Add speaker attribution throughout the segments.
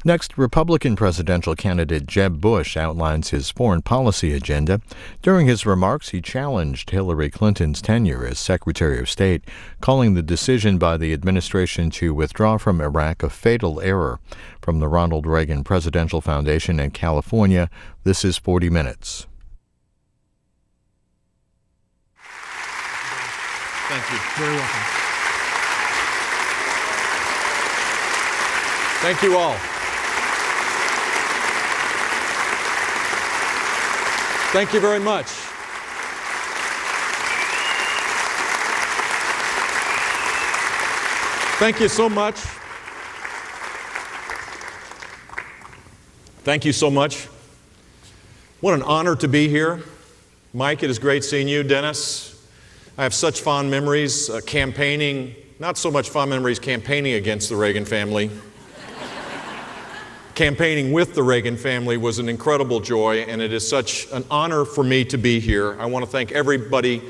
Speaker 1: Next, Republican presidential candidate Jeb Bush outlines his foreign policy agenda. During his remarks, he challenged Hillary Clinton's tenure as Secretary of State, calling the decision by the administration to withdraw from Iraq a fatal error. From the Ronald Reagan Presidential Foundation in California, this is 40 Minutes.
Speaker 2: Thank you. Very welcome. Thank you all. Thank you very much. Thank you so much. Thank you so much. What an honor to be here. Mike, it is great seeing you. Dennis, I have such fond memories campaigning, not so much fond memories campaigning against the Reagan family. Campaigning with the Reagan family was an incredible joy, and it is such an honor for me to be here. I want to thank everybody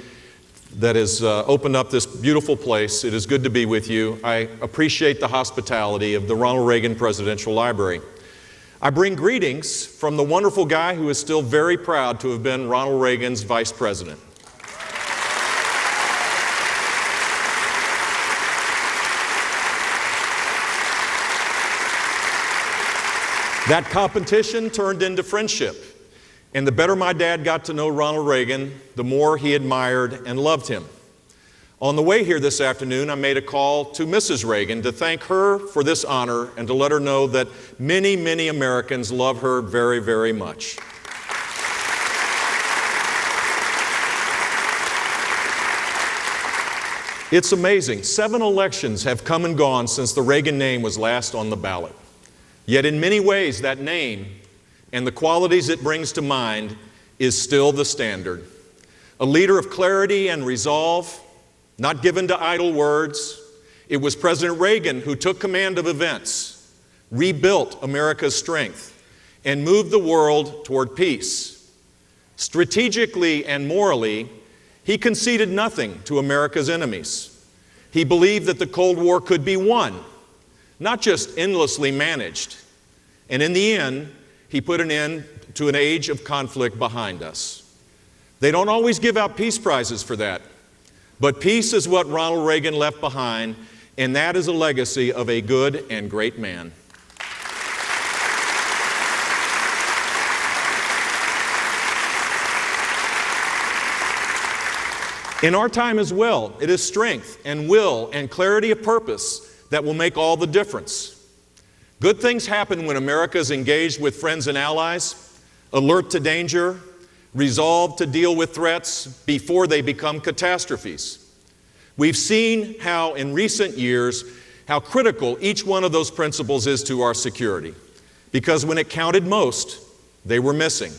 Speaker 2: that has opened up this beautiful place. It is good to be with you. I appreciate the hospitality of the Ronald Reagan Presidential Library. I bring greetings from the wonderful guy who is still very proud to have been Ronald Reagan's vice president. That competition turned into friendship, and the better my dad got to know Ronald Reagan, the more he admired and loved him. On the way here this afternoon, I made a call to Mrs. Reagan to thank her for this honor and to let her know that many, many Americans love her very, very much. It's amazing. 7 elections have come and gone since the Reagan name was last on the ballot. Yet in many ways, that name and the qualities it brings to mind is still the standard. A leader of clarity and resolve, not given to idle words. It was President Reagan who took command of events, rebuilt America's strength, and moved the world toward peace. Strategically and morally, he conceded nothing to America's enemies. He believed that the Cold War could be won, not just endlessly managed. And in the end, he put an end to an age of conflict behind us. They don't always give out peace prizes for that, but peace is what Ronald Reagan left behind, and that is a legacy of a good and great man. In our time as well, it is strength and will and clarity of purpose that will make all the difference. Good things happen when America is engaged with friends and allies, alert to danger, resolved to deal with threats before they become catastrophes. We've seen how in recent years, how critical each one of those principles is to our security, because when it counted most, they were missing.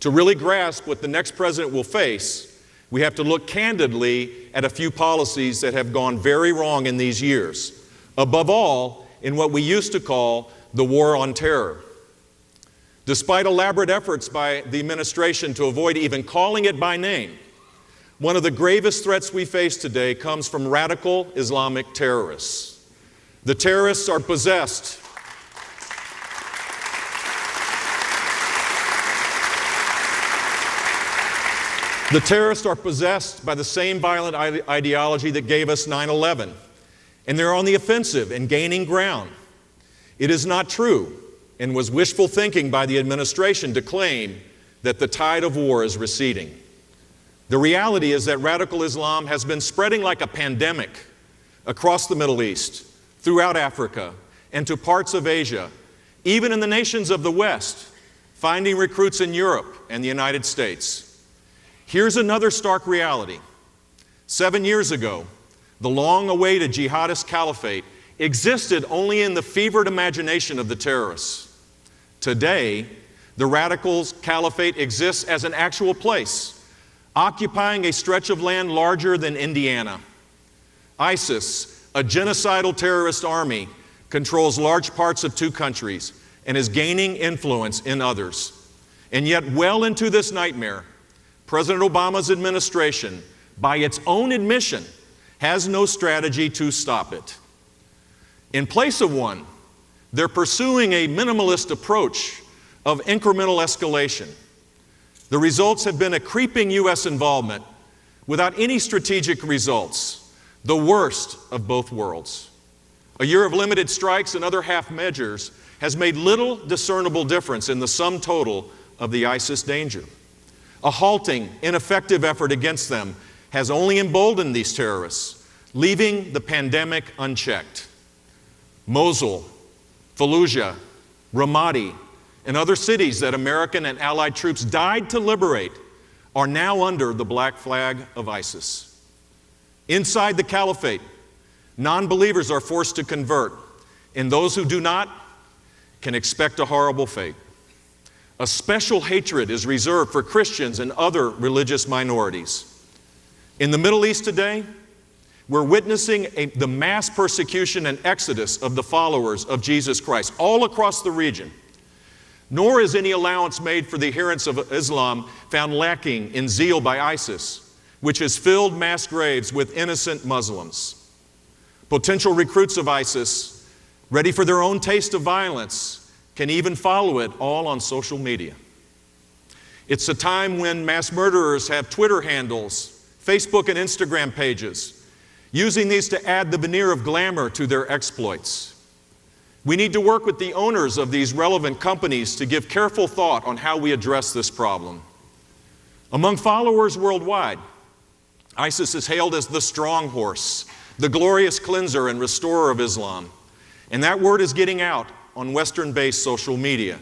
Speaker 2: To really grasp what the next president will face, we have to look candidly at a few policies that have gone very wrong in these years. Above all, in what we used to call the war on terror. Despite elaborate efforts by the administration to avoid even calling it by name, one of the gravest threats we face today comes from radical Islamic terrorists. The terrorists are possessed by the same violent ideology that gave us 9/11. And they're on the offensive and gaining ground. It is not true and was wishful thinking by the administration to claim that the tide of war is receding. The reality is that radical Islam has been spreading like a pandemic across the Middle East, throughout Africa, and to parts of Asia, even in the nations of the West, finding recruits in Europe and the United States. Here's another stark reality. 7 years ago, the long-awaited jihadist caliphate existed only in the fevered imagination of the terrorists. Today, the radicals' caliphate exists as an actual place, occupying a stretch of land larger than Indiana. ISIS, a genocidal terrorist army, controls large parts of 2 countries and is gaining influence in others. And yet, well into this nightmare, President Obama's administration, by its own admission, has no strategy to stop it. In place of one, They're pursuing a minimalist approach of incremental escalation. The results have been a creeping U.S. involvement without any strategic results, the worst of both worlds. A year of limited strikes and other half measures has made little discernible difference in the sum total of the ISIS danger. A halting, ineffective effort against them has only emboldened these terrorists, leaving the pandemic unchecked. Mosul, Fallujah, Ramadi, and other cities that American and Allied troops died to liberate are now under the black flag of ISIS. Inside the caliphate, non-believers are forced to convert, and those who do not can expect a horrible fate. A special hatred is reserved for Christians and other religious minorities. In the Middle East today, we're witnessing the mass persecution and exodus of the followers of Jesus Christ all across the region. Nor is any allowance made for the adherents of Islam found lacking in zeal by ISIS, which has filled mass graves with innocent Muslims. Potential recruits of ISIS, ready for their own taste of violence, can even follow it all on social media. It's a time when mass murderers have Twitter handles, Facebook and Instagram pages, using these to add the veneer of glamour to their exploits. We need to work with the owners of these relevant companies to give careful thought on how we address this problem. Among followers worldwide, ISIS is hailed as the strong horse, the glorious cleanser and restorer of Islam. And that word is getting out on Western-based social media.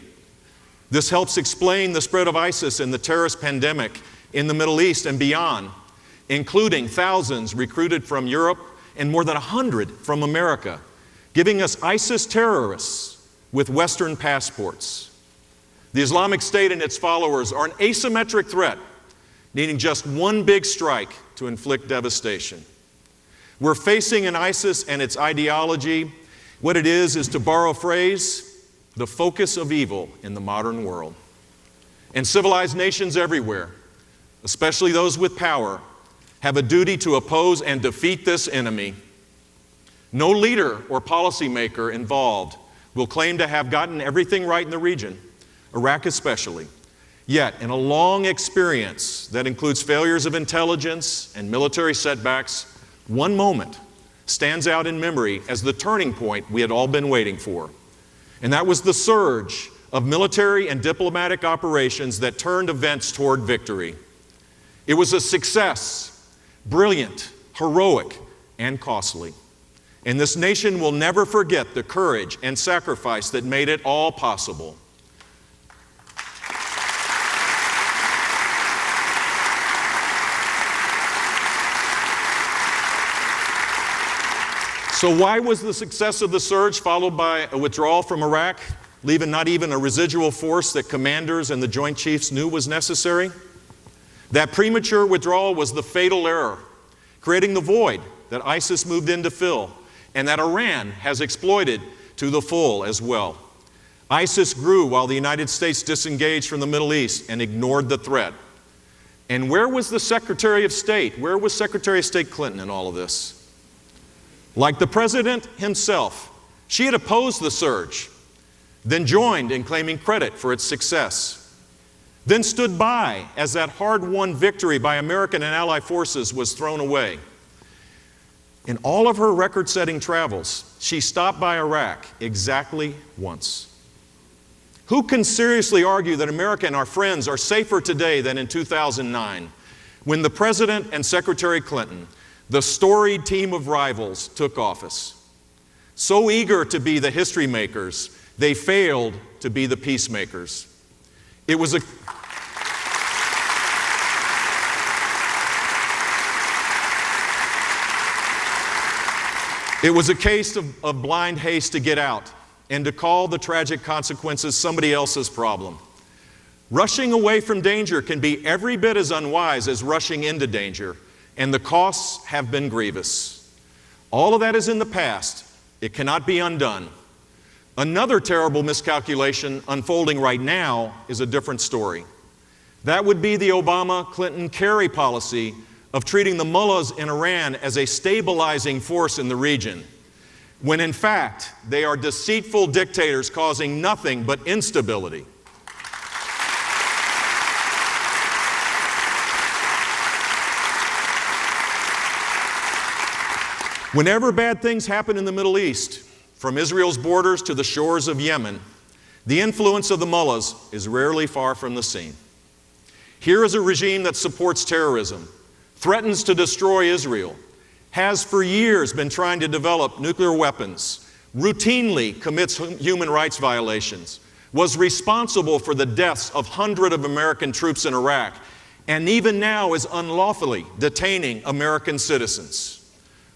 Speaker 2: This helps explain the spread of ISIS and the terrorist pandemic in the Middle East and beyond, including thousands recruited from Europe and more than 100 from America, giving us ISIS terrorists with Western passports. The Islamic State and its followers are an asymmetric threat, needing just one big strike to inflict devastation. We're facing an ISIS and its ideology. What it is, to borrow a phrase, the focus of evil in the modern world. And civilized nations everywhere, especially those with power, have a duty to oppose and defeat this enemy. No leader or policymaker involved will claim to have gotten everything right in the region, Iraq especially. Yet, in a long experience that includes failures of intelligence and military setbacks, one moment stands out in memory as the turning point we had all been waiting for. And that was the surge of military and diplomatic operations that turned events toward victory. It was a success, brilliant, heroic, and costly. And this nation will never forget the courage and sacrifice that made it all possible. So why was the success of the surge followed by a withdrawal from Iraq, leaving not even a residual force that commanders and the Joint Chiefs knew was necessary? That premature withdrawal was the fatal error, creating the void that ISIS moved in to fill, and that Iran has exploited to the full as well. ISIS grew while the United States disengaged from the Middle East and ignored the threat. And where was the Secretary of State? Where was Secretary of State Clinton in all of this? Like the president himself, she had opposed the surge, then joined in claiming credit for its success, then stood by as that hard-won victory by American and Allied forces was thrown away. In all of her record-setting travels, she stopped by Iraq exactly once. Who can seriously argue that America and our friends are safer today than in 2009, when the President and Secretary Clinton, the storied team of rivals, took office? So eager to be the history makers, they failed to be the peacemakers. It was a case of blind haste to get out and to call the tragic consequences somebody else's problem. Rushing away from danger can be every bit as unwise as rushing into danger, and the costs have been grievous. All of that is in the past. It cannot be undone. Another terrible miscalculation unfolding right now is a different story. That would be the Obama-Clinton-Kerry policy of treating the mullahs in Iran as a stabilizing force in the region. when in fact they are deceitful dictators causing nothing but instability. Whenever bad things happen in the Middle East, from Israel's borders to the shores of Yemen, the influence of the mullahs is rarely far from the scene. Here is a regime that supports terrorism, threatens to destroy Israel, has for years been trying to develop nuclear weapons, routinely commits human rights violations, was responsible for the deaths of hundreds of American troops in Iraq, and even now is unlawfully detaining American citizens.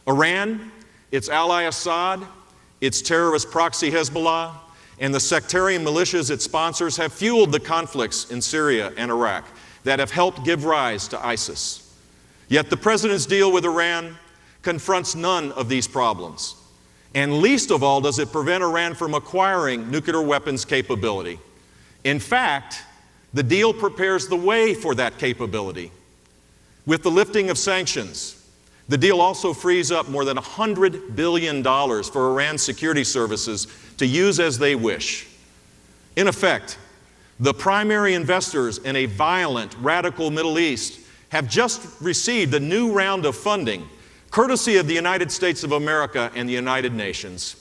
Speaker 2: Iran, its ally Assad, its terrorist proxy Hezbollah, and the sectarian militias it sponsors have fueled the conflicts in Syria and Iraq that have helped give rise to ISIS. Yet the president's deal with Iran confronts none of these problems. And least of all does it prevent Iran from acquiring nuclear weapons capability. In fact, the deal prepares the way for that capability. With the lifting of sanctions, the deal also frees up more than $100 billion for Iran's security services to use as they wish. In effect, the primary investors in a violent, radical Middle East have just received a new round of funding, courtesy of the United States of America and the United Nations.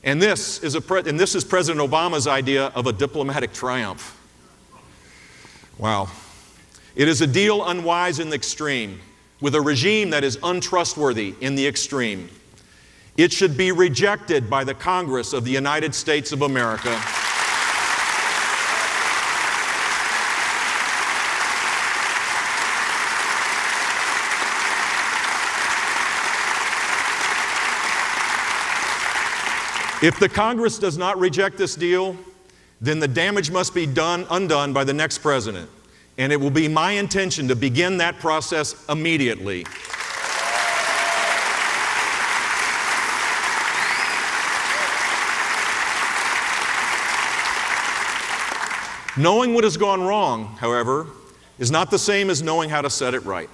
Speaker 2: And this is President Obama's idea of a diplomatic triumph. Wow. It is a deal unwise in the extreme, with a regime that is untrustworthy in the extreme. It should be rejected by the Congress of the United States of America. If the Congress does not reject this deal, then the damage must be undone by the next president. And it will be my intention to begin that process immediately. Knowing what has gone wrong, however, is not the same as knowing how to set it right.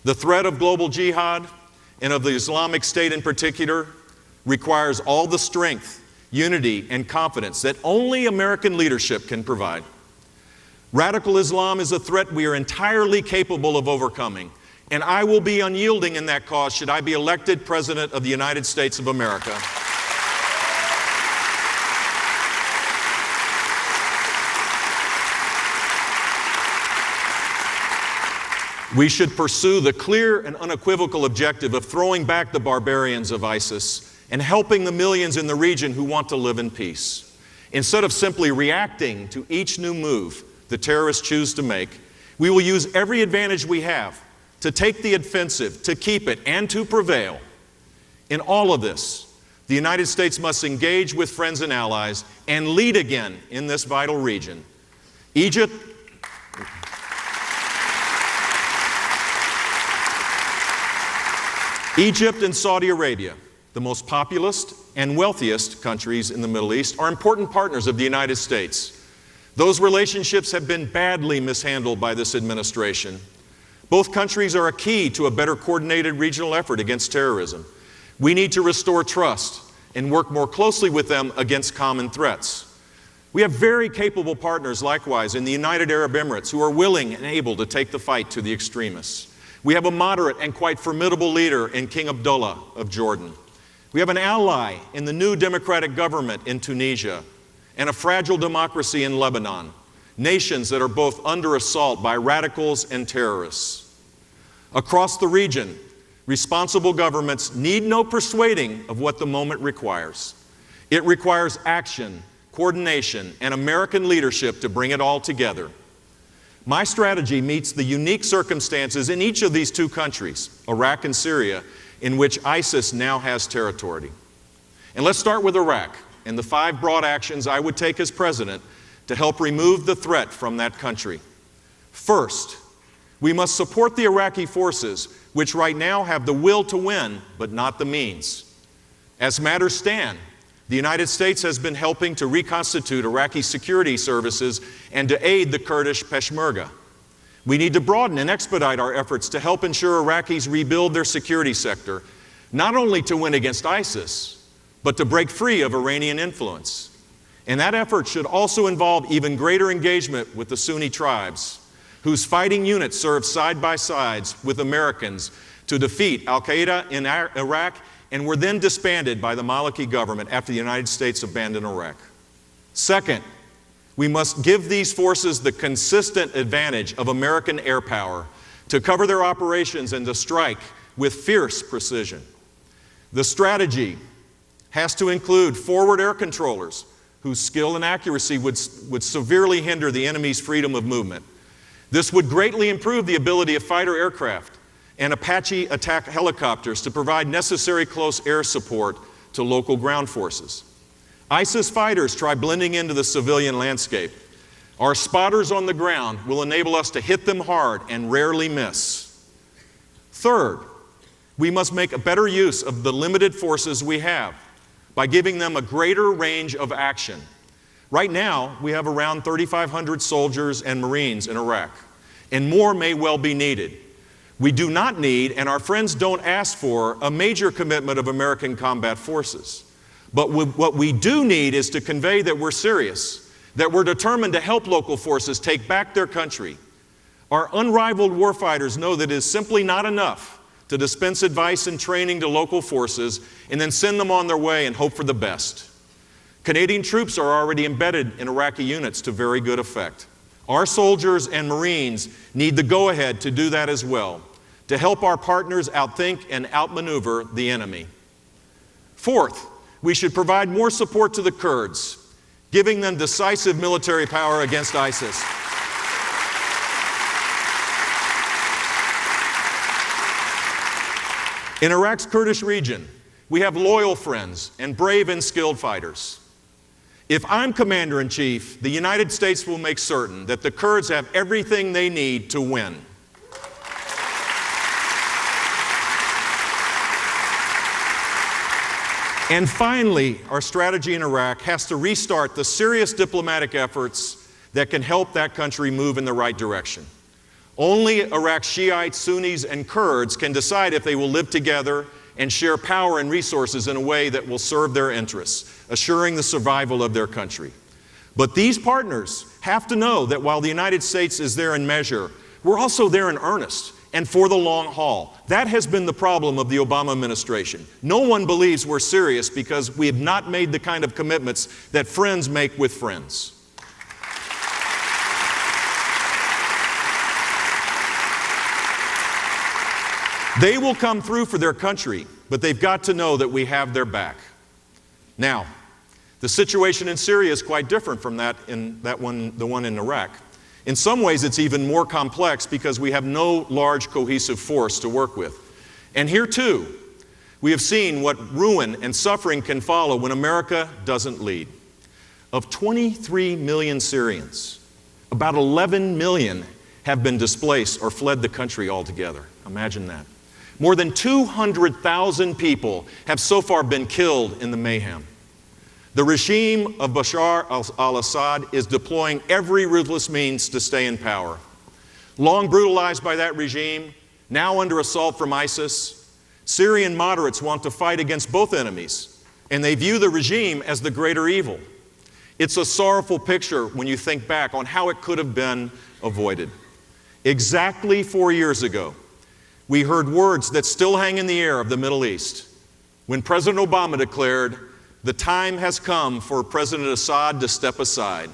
Speaker 2: The threat of global jihad, and of the Islamic State in particular, requires all the strength, unity, and confidence that only American leadership can provide. Radical Islam is a threat we are entirely capable of overcoming, and I will be unyielding in that cause should I be elected President of the United States of America. We should pursue the clear and unequivocal objective of throwing back the barbarians of ISIS and helping the millions in the region who want to live in peace. Instead of simply reacting to each new move the terrorists choose to make, we will use every advantage we have to take the offensive, to keep it, and to prevail. In all of this, the United States must engage with friends and allies and lead again in this vital region. Egypt and Saudi Arabia, the most populous and wealthiest countries in the Middle East, are important partners of the United States. Those relationships have been badly mishandled by this administration. Both countries are a key to a better coordinated regional effort against terrorism. We need to restore trust and work more closely with them against common threats. We have very capable partners likewise in the United Arab Emirates who are willing and able to take the fight to the extremists. We have a moderate and quite formidable leader in King Abdullah of Jordan. We have an ally in the new democratic government in Tunisia, and a fragile democracy in Lebanon, nations that are both under assault by radicals and terrorists. Across the region, responsible governments need no persuading of what the moment requires. It requires action, coordination, and American leadership to bring it all together. My strategy meets the unique circumstances in each of these two countries, Iraq and Syria, in which ISIS now has territory. And let's start with Iraq and the 5 broad actions I would take as president to help remove the threat from that country. First, we must support the Iraqi forces, which right now have the will to win, but not the means. As matters stand, the United States has been helping to reconstitute Iraqi security services and to aid the Kurdish Peshmerga. We need to broaden and expedite our efforts to help ensure Iraqis rebuild their security sector, not only to win against ISIS, but to break free of Iranian influence. And that effort should also involve even greater engagement with the Sunni tribes, whose fighting units served side by side with Americans to defeat al-Qaeda in Iraq and were then disbanded by the Maliki government after the United States abandoned Iraq. Second, we must give these forces the consistent advantage of American air power to cover their operations and to strike with fierce precision. The strategy has to include forward air controllers whose skill and accuracy would severely hinder the enemy's freedom of movement. This would greatly improve the ability of fighter aircraft and Apache attack helicopters to provide necessary close air support to local ground forces. ISIS fighters try blending into the civilian landscape. Our spotters on the ground will enable us to hit them hard and rarely miss. Third, we must make a better use of the limited forces we have by giving them a greater range of action. Right now, we have around 3,500 soldiers and Marines in Iraq, and more may well be needed. We do not need, and our friends don't ask for, a major commitment of American combat forces. But what we do need is to convey that we're serious, that we're determined to help local forces take back their country. Our unrivaled warfighters know that it is simply not enough to dispense advice and training to local forces and then send them on their way and hope for the best. Canadian troops are already embedded in Iraqi units to very good effect. Our soldiers and Marines need the go-ahead to do that as well, to help our partners outthink and outmaneuver the enemy. Fourth, we should provide more support to the Kurds, giving them decisive military power against ISIS. In Iraq's Kurdish region, we have loyal friends and brave and skilled fighters. If I'm Commander-in-Chief, the United States will make certain that the Kurds have everything they need to win. And finally, our strategy in Iraq has to restart the serious diplomatic efforts that can help that country move in the right direction. Only Iraq's Shiites, Sunnis, and Kurds can decide if they will live together and share power and resources in a way that will serve their interests, assuring the survival of their country. But these partners have to know that while the United States is there in measure, we're also there in earnest and for the long haul. That has been the problem of the Obama administration. No one believes we're serious because we have not made the kind of commitments that friends make with friends. They will come through for their country, but they've got to know that we have their back. Now, the situation in Syria is quite different from the one in Iraq. In some ways, it's even more complex because we have no large cohesive force to work with. And here too, we have seen what ruin and suffering can follow when America doesn't lead. Of 23 million Syrians, about 11 million have been displaced or fled the country altogether. Imagine that. More than 200,000 people have so far been killed in the mayhem. The regime of Bashar al-Assad is deploying every ruthless means to stay in power. Long brutalized by that regime, now under assault from ISIS, Syrian moderates want to fight against both enemies, and they view the regime as the greater evil. It's a sorrowful picture when you think back on how it could have been avoided. Exactly 4 years ago, we heard words that still hang in the air of the Middle East when President Obama declared, "The time has come for President Assad to step aside."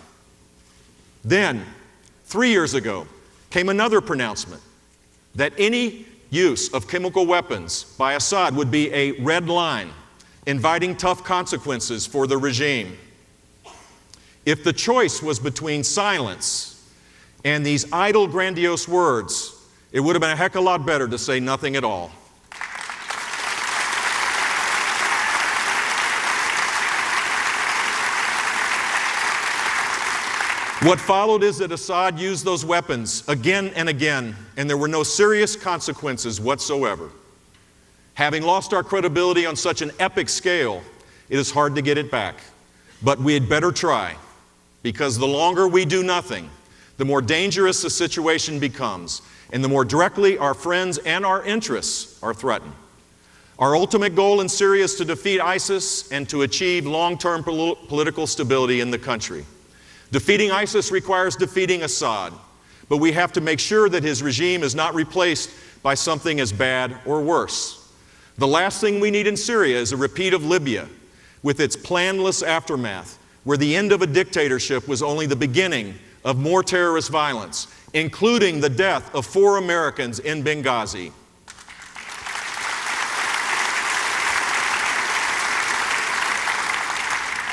Speaker 2: Then, 3 years ago, came another pronouncement that any use of chemical weapons by Assad would be a red line, inviting tough consequences for the regime. If the choice was between silence and these idle, grandiose words, it would have been a heck of a lot better to say nothing at all. What followed is that Assad used those weapons again and again, and there were no serious consequences whatsoever. Having lost our credibility on such an epic scale, it is hard to get it back. But we had better try, because the longer we do nothing, the more dangerous the situation becomes, and the more directly our friends and our interests are threatened. Our ultimate goal in Syria is to defeat ISIS and to achieve long-term political stability in the country. Defeating ISIS requires defeating Assad, but we have to make sure that his regime is not replaced by something as bad or worse. The last thing we need in Syria is a repeat of Libya, with its planless aftermath, where the end of a dictatorship was only the beginning of more terrorist violence, including the death of 4 Americans in Benghazi.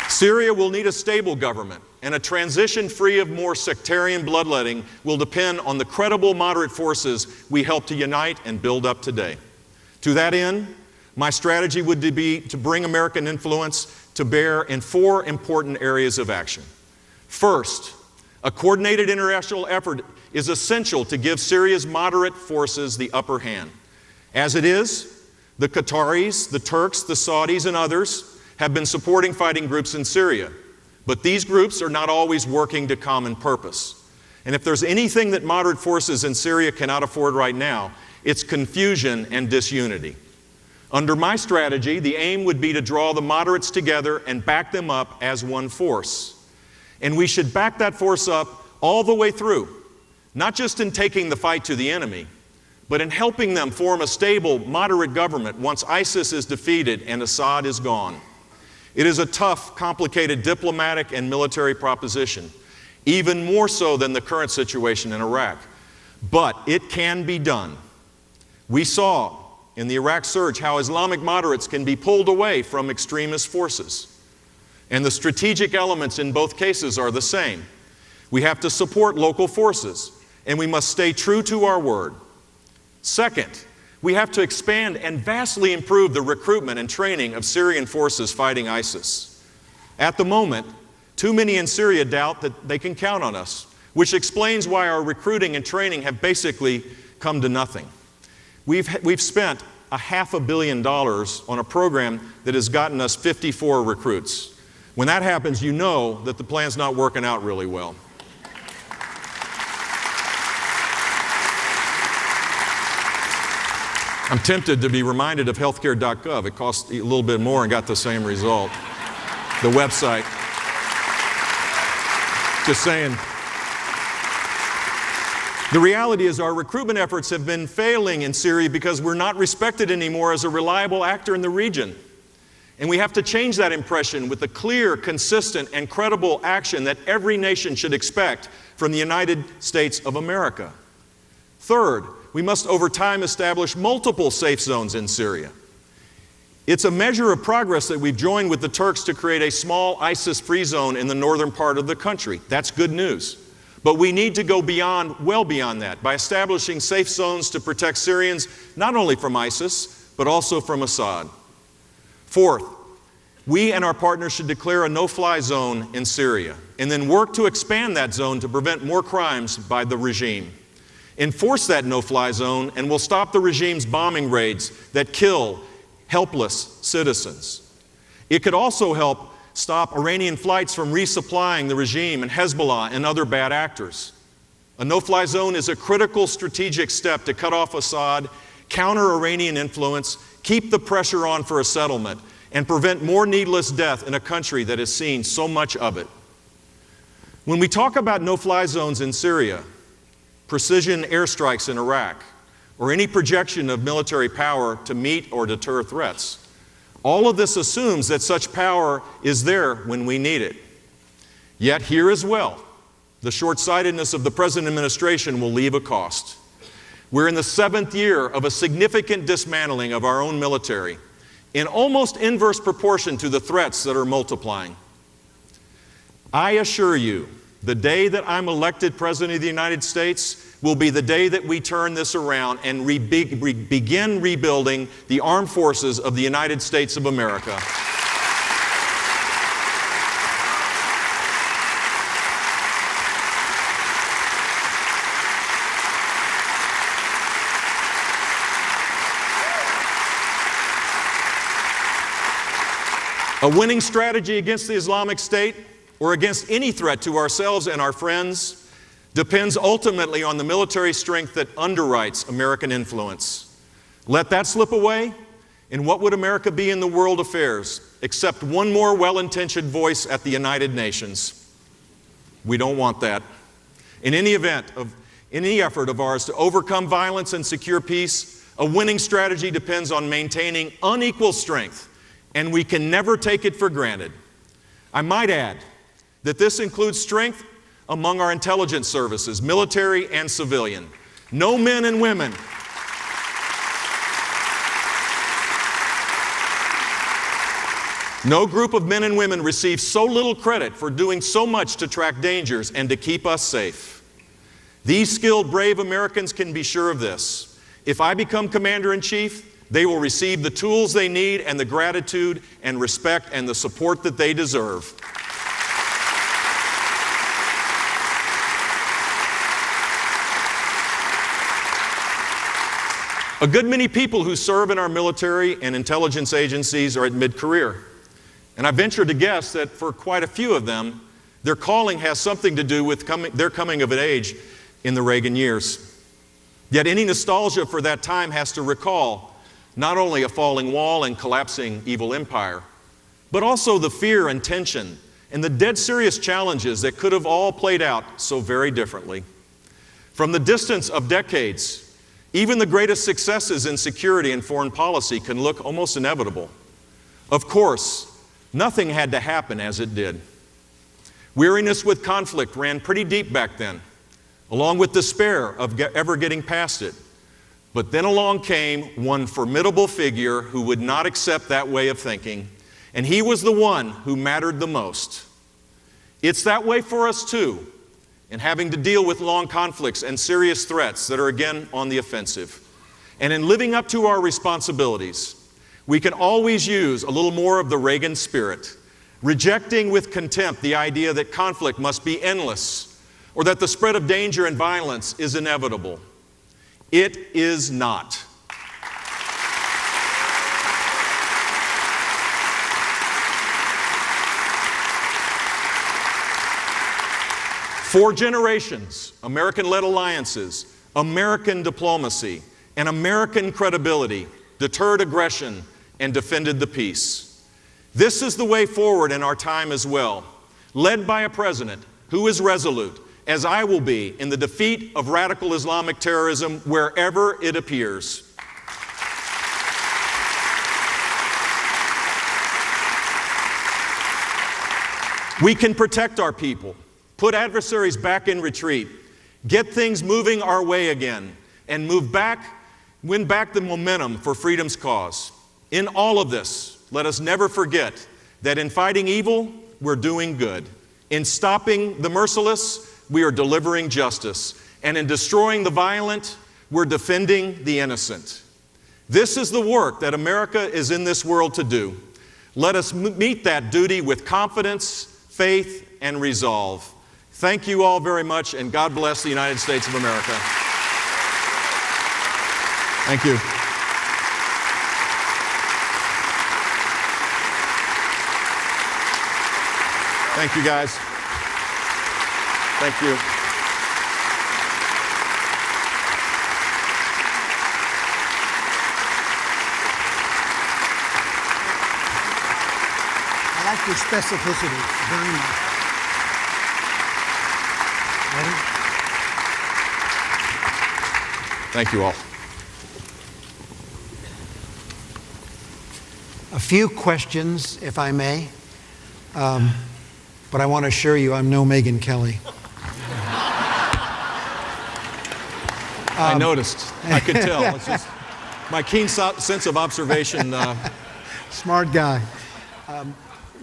Speaker 2: Syria will need a stable government, and a transition free of more sectarian bloodletting will depend on the credible moderate forces we help to unite and build up today. To that end, my strategy would be to bring American influence to bear in 4 important areas of action. First, a coordinated international effort is essential to give Syria's moderate forces the upper hand. As it is, the Qataris, the Turks, the Saudis, and others have been supporting fighting groups in Syria. But these groups are not always working to common purpose. And if there's anything that moderate forces in Syria cannot afford right now, it's confusion and disunity. Under my strategy, the aim would be to draw the moderates together and back them up as one force. And we should back that force up all the way through, not just in taking the fight to the enemy, but in helping them form a stable, moderate government once ISIS is defeated and Assad is gone. It is a tough, complicated diplomatic and military proposition, even more so than the current situation in Iraq. But it can be done. We saw in the Iraq surge how Islamic moderates can be pulled away from extremist forces. And the strategic elements in both cases are the same. We have to support local forces, and we must stay true to our word. Second, we have to expand and vastly improve the recruitment and training of Syrian forces fighting ISIS. At the moment, too many in Syria doubt that they can count on us, which explains why our recruiting and training have basically come to nothing. We've spent $500 million on a program that has gotten us 54 recruits. When that happens, you know that the plan's not working out really well. I'm tempted to be reminded of healthcare.gov. It cost a little bit more and got the same result. The website. Just saying. The reality is our recruitment efforts have been failing in Syria because we're not respected anymore as a reliable actor in the region. And we have to change that impression with the clear, consistent, and credible action that every nation should expect from the United States of America. Third, we must over time establish multiple safe zones in Syria. It's a measure of progress that we've joined with the Turks to create a small ISIS-free zone in the northern part of the country. That's good news. But we need to go beyond, well beyond that, by establishing safe zones to protect Syrians not only from ISIS, but also from Assad. Fourth, we and our partners should declare a no-fly zone in Syria and then work to expand that zone to prevent more crimes by the regime. Enforce that no-fly zone and we'll stop the regime's bombing raids that kill helpless citizens. It could also help stop Iranian flights from resupplying the regime and Hezbollah and other bad actors. A no-fly zone is a critical strategic step to cut off Assad, counter Iranian influence, keep the pressure on for a settlement, and prevent more needless death in a country that has seen so much of it. When we talk about no-fly zones in Syria, precision airstrikes in Iraq, or any projection of military power to meet or deter threats, all of this assumes that such power is there when we need it. Yet here as well, the short-sightedness of the present administration will leave a cost. We're in the 7th year of a significant dismantling of our own military, in almost inverse proportion to the threats that are multiplying. I assure you, the day that I'm elected President of the United States will be the day that we turn this around and begin rebuilding the armed forces of the United States of America. A winning strategy against the Islamic State or against any threat to ourselves and our friends depends ultimately on the military strength that underwrites American influence. Let that slip away, And what would America be in the world affairs except one more well-intentioned voice at the United Nations? We don't want that. In any effort of ours to overcome violence and secure peace, a winning strategy depends on maintaining unequal strength, and we can never take it for granted. I might add that this includes strength among our intelligence services, military and civilian. No men and women No group of men and women receives so little credit for doing so much to track dangers and to keep us safe. These skilled, brave Americans can be sure of this. If I become Commander-in-Chief, they will receive the tools they need and the gratitude and respect and the support that they deserve. A good many people who serve in our military and intelligence agencies are at mid-career. And I venture to guess that for quite a few of them, their calling has something to do with their coming of an age in the Reagan years. Yet any nostalgia for that time has to recall not only a falling wall and collapsing evil empire, but also the fear and tension and the dead serious challenges that could have all played out so very differently. From the distance of decades, even the greatest successes in security and foreign policy can look almost inevitable. Of course, nothing had to happen as it did. Weariness with conflict ran pretty deep back then, along with despair of ever getting past it. But then along came one formidable figure who would not accept that way of thinking, and he was the one who mattered the most. It's that way for us too, in having to deal with long conflicts and serious threats that are again on the offensive. And in living up to our responsibilities, we can always use a little more of the Reagan spirit, rejecting with contempt the idea that conflict must be endless or that the spread of danger and violence is inevitable. It is not. For generations, American-led alliances, American diplomacy, and American credibility deterred aggression and defended the peace. This is the way forward in our time as well, led by a president who is resolute, as I will be, in the defeat of radical Islamic terrorism wherever it appears. We can protect our people, put adversaries back in retreat, get things moving our way again, and win back the momentum for freedom's cause. In all of this, let us never forget that in fighting evil, we're doing good. In stopping the merciless, we are delivering justice. And in destroying the violent, we're defending the innocent. This is the work that America is in this world to do. Let us meet that duty with confidence, faith, and resolve. Thank you all very much, and God bless the United States of America. Thank you. Thank you, guys. Thank you.
Speaker 3: I like your specificity very much. Ready?
Speaker 2: Thank you all.
Speaker 3: A few questions, if I may, but I want to assure you I'm no Megyn Kelly.
Speaker 2: I noticed. I could tell. It's just my keen sense of observation.
Speaker 3: Smart guy.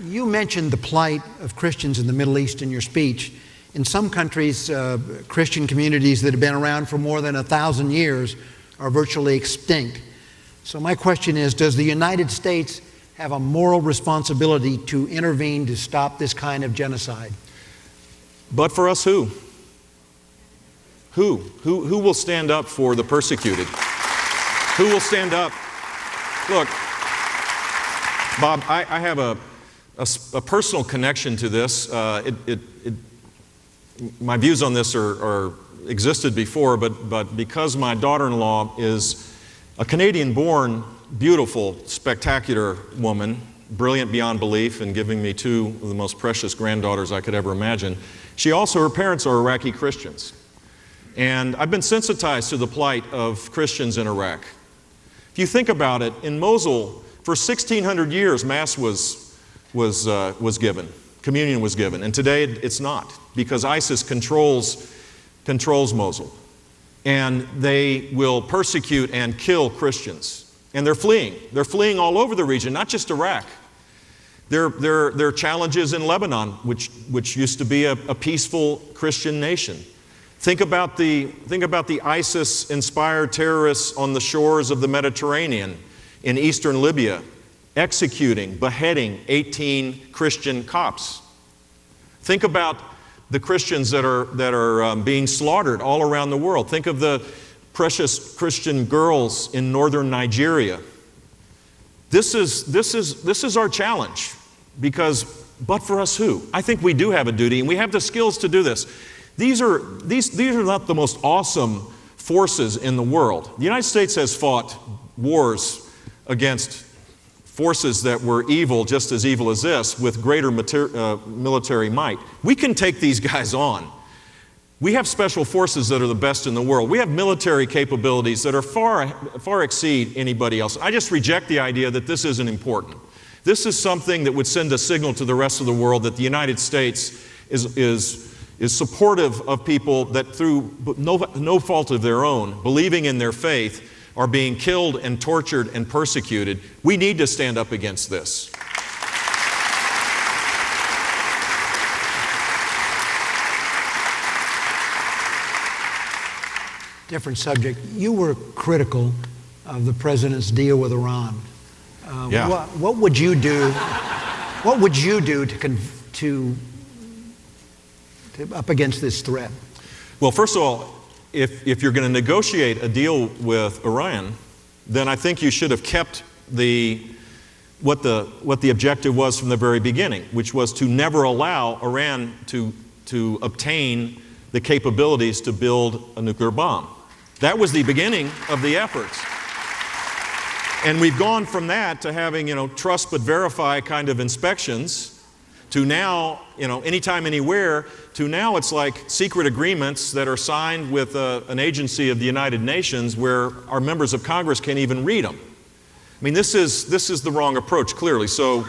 Speaker 3: You mentioned the plight of Christians in the Middle East in your speech. In some countries, Christian communities that have been around for more than 1,000 years are virtually extinct. So my question is, does the United States have a moral responsibility to intervene to stop this kind of genocide?
Speaker 2: But for us, who? Who will stand up for the persecuted? Who will stand up? Look, Bob, I have a personal connection to this. My views on this are existed before, but because my daughter-in-law is a Canadian-born beautiful, spectacular woman, brilliant beyond belief and giving me two of the most precious granddaughters I could ever imagine. Her parents are Iraqi Christians. And I've been sensitized to the plight of Christians in Iraq. If you think about it, in Mosul, for 1,600 years, Mass was given. Communion was given. And today it's not, because ISIS controls Mosul. And they will persecute and kill Christians. And they're fleeing. They're fleeing all over the region, not just Iraq. There are challenges in Lebanon, which used to be a peaceful Christian nation. Think about the ISIS-inspired terrorists on the shores of the Mediterranean in eastern Libya, executing, beheading 18 Christian Copts. Think about the Christians that are being slaughtered all around the world. Think of the precious Christian girls in northern Nigeria. This is our challenge, because but for us who? I think we do have a duty, and we have the skills to do this. These are not the most awesome forces in the world. The United States has fought wars against forces that were evil, just as evil as this, with greater military might. We can take these guys on. We have special forces that are the best in the world. We have military capabilities that are far exceed anybody else. I just reject the idea that this isn't important. This is something that would send a signal to the rest of the world that the United States is supportive of people that through no fault of their own, believing in their faith, are being killed and tortured and persecuted. We need to stand up against this.
Speaker 3: Different subject. You were critical of the president's deal with Iran.
Speaker 2: Yeah.
Speaker 3: What would you do? What would you do to up against this threat?
Speaker 2: Well, first of all, if you're going to negotiate a deal with Iran, then I think you should have kept what the objective was from the very beginning, which was to never allow Iran to obtain the capabilities to build a nuclear bomb. That was the beginning of the efforts. And we've gone from that to having, trust but verify kind of inspections, to now, anytime, anywhere, to now it's like secret agreements that are signed with an agency of the United Nations where our members of Congress can't even read them. I mean, this is the wrong approach, clearly. So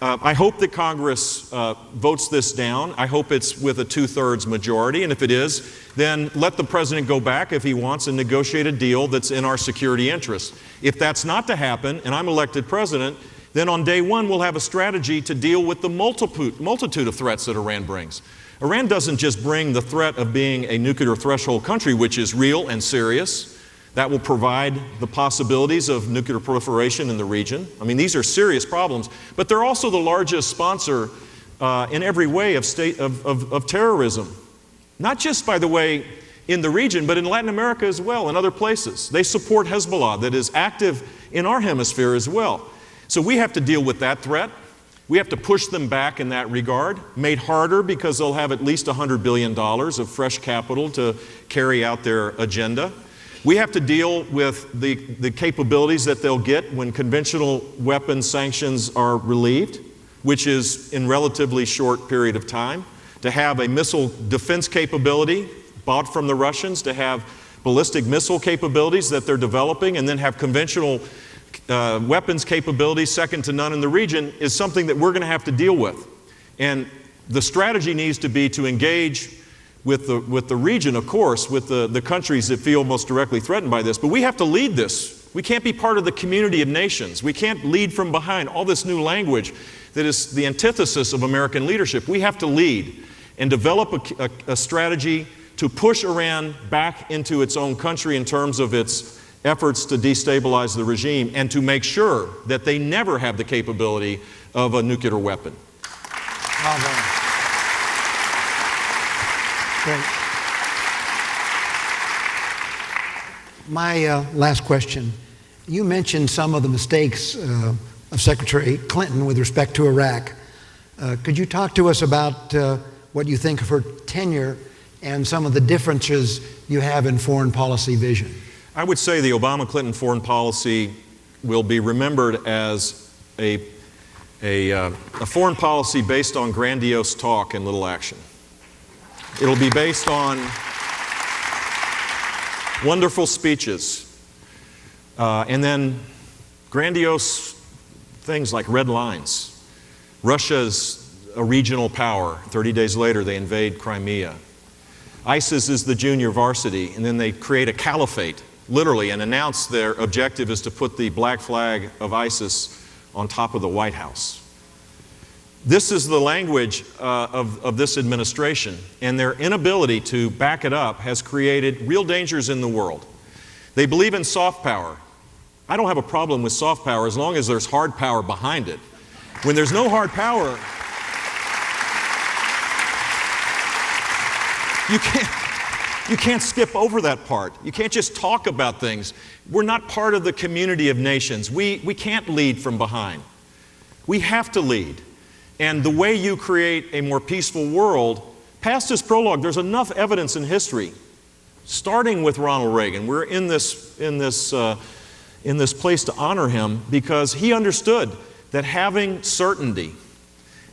Speaker 2: I hope that Congress votes this down. I hope it's with a 2/3 majority, and if it is, then let the president go back if he wants and negotiate a deal that's in our security interest. If that's not to happen, and I'm elected president, then on day one we'll have a strategy to deal with the multitude of threats that Iran brings. Iran doesn't just bring the threat of being a nuclear threshold country, which is real and serious. That will provide the possibilities of nuclear proliferation in the region. I mean, these are serious problems, but they're also the largest sponsor in every way of terrorism. Not just, by the way, in the region, but in Latin America as well, and other places. They support Hezbollah, that is active in our hemisphere as well. So we have to deal with that threat. We have to push them back in that regard, made harder because they'll have at least $100 billion of fresh capital to carry out their agenda. We have to deal with the capabilities that they'll get when conventional weapons sanctions are relieved, which is in relatively short period of time. To have a missile defense capability bought from the Russians, to have ballistic missile capabilities that they're developing, and then have conventional weapons capabilities second to none in the region, is something that we're going to have to deal with. And the strategy needs to be to engage with the region, of course, with the countries that feel most directly threatened by this. But we have to lead this. We can't be part of the community of nations. We can't lead from behind. All this new language that is the antithesis of American leadership. We have to lead and develop a strategy to push Iran back into its own country in terms of its efforts to destabilize the regime, and to make sure that they never have the capability of a nuclear weapon.
Speaker 3: Well done. Great. My last question. You mentioned some of the mistakes of Secretary Clinton with respect to Iraq. Could you talk to us about what you think of her tenure and some of the differences you have in foreign policy vision?
Speaker 2: I would say the Obama-Clinton foreign policy will be remembered as a foreign policy based on grandiose talk and little action. It'll be based on wonderful speeches, and then grandiose things like red lines. Russia's a regional power. 30 days later, they invade Crimea. ISIS is the junior varsity, and then they create a caliphate, literally, and announce their objective is to put the black flag of ISIS on top of the White House. This is the language of this administration, and their inability to back it up has created real dangers in the world. They believe in soft power. I don't have a problem with soft power as long as there's hard power behind it. When there's no hard power, you can't skip over that part. You can't just talk about things. We're not part of the community of nations. We can't lead from behind. We have to lead. And the way you create a more peaceful world, past this prologue, there's enough evidence in history, starting with Ronald Reagan. We're in this place to honor him because he understood that having certainty,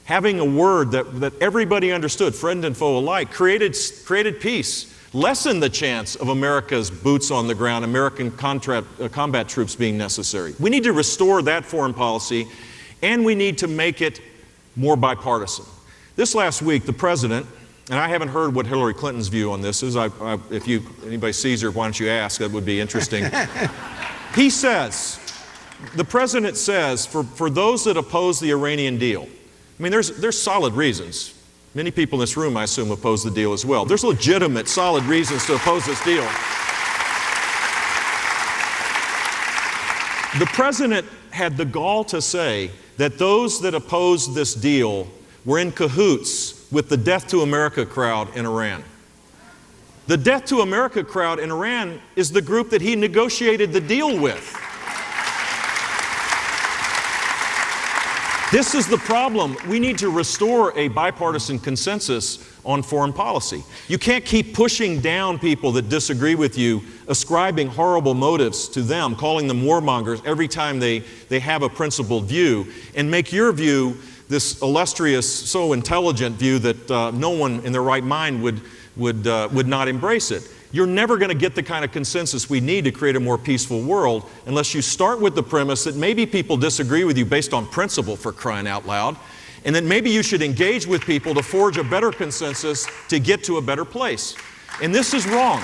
Speaker 2: having a word that everybody understood, friend and foe alike, created peace, lessened the chance of America's boots on the ground, American combat troops being necessary. We need to restore that foreign policy, and we need to make it more bipartisan. This last week, the President, and I haven't heard what Hillary Clinton's view on this is. If anybody sees her, why don't you ask? That would be interesting. He says, the President says, for those that oppose the Iranian deal, I mean, there's solid reasons. Many people in this room, I assume, oppose the deal as well. There's legitimate, solid reasons to oppose this deal. The President had the gall to say that those that opposed this deal were in cahoots with the Death to America crowd in Iran. The Death to America crowd in Iran is the group that he negotiated the deal with. This is the problem. We need to restore a bipartisan consensus on foreign policy. You can't keep pushing down people that disagree with you, ascribing horrible motives to them, calling them warmongers every time they have a principled view, and make your view this illustrious, so intelligent view that no one in their right mind would not embrace it. You're never going to get the kind of consensus we need to create a more peaceful world unless you start with the premise that maybe people disagree with you based on principle, for crying out loud, and that maybe you should engage with people to forge a better consensus to get to a better place. And this is wrong.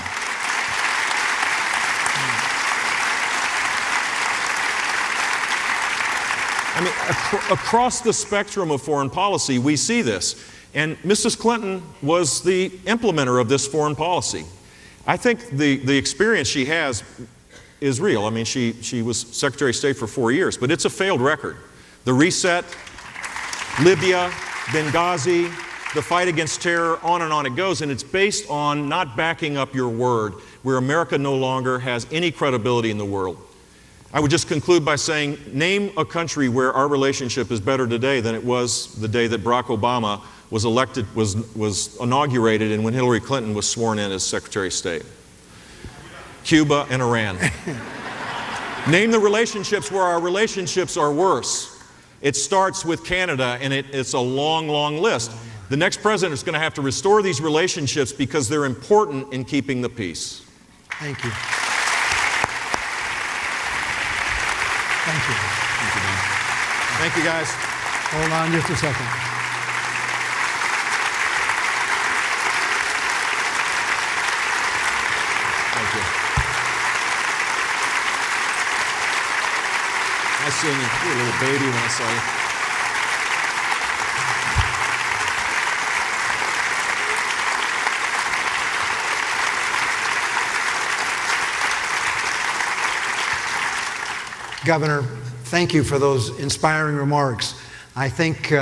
Speaker 2: I mean, across the spectrum of foreign policy, we see this. And Mrs. Clinton was the implementer of this foreign policy. I think the experience she has is real. I mean, she was Secretary of State for 4 years, but it's a failed record. The reset, Libya, Benghazi, the fight against terror, on and on it goes, and it's based on not backing up your word, where America no longer has any credibility in the world. I would just conclude by saying, name a country where our relationship is better today than it was the day that Barack Obama was elected, was inaugurated, and when Hillary Clinton was sworn in as Secretary of State. Cuba and Iran. Name the relationships where our relationships are worse. It starts with Canada, and it's a long, long list. The next president is going to have to restore these relationships because they're important in keeping the peace.
Speaker 3: Thank you. Thank you.
Speaker 2: Thank you, Dan. Thank you, guys.
Speaker 3: Hold on just a second.
Speaker 2: Thank you. I seen you. You were a little baby when I saw you.
Speaker 3: Governor, thank you for those inspiring remarks. I think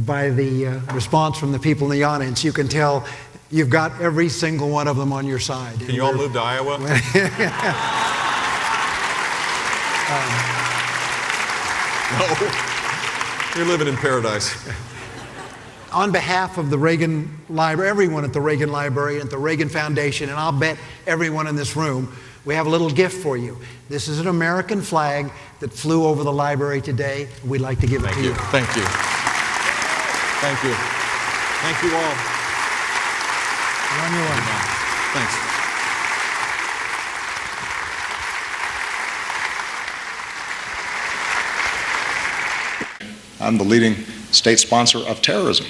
Speaker 3: by the response from the people in the audience, you can tell you've got every single one of them on your side.
Speaker 2: Can you all move to Iowa? No. You're living in paradise.
Speaker 3: On behalf of the Reagan Library, everyone at the Reagan Library and the Reagan Foundation, and I'll bet everyone in this room, we have a little gift for you. This is an American flag that flew over the library today. We'd like to give it to you.
Speaker 2: Thank you. Thank you. Thank you all.
Speaker 3: You're on your way.
Speaker 2: Thanks.
Speaker 4: I'm the leading state sponsor of terrorism.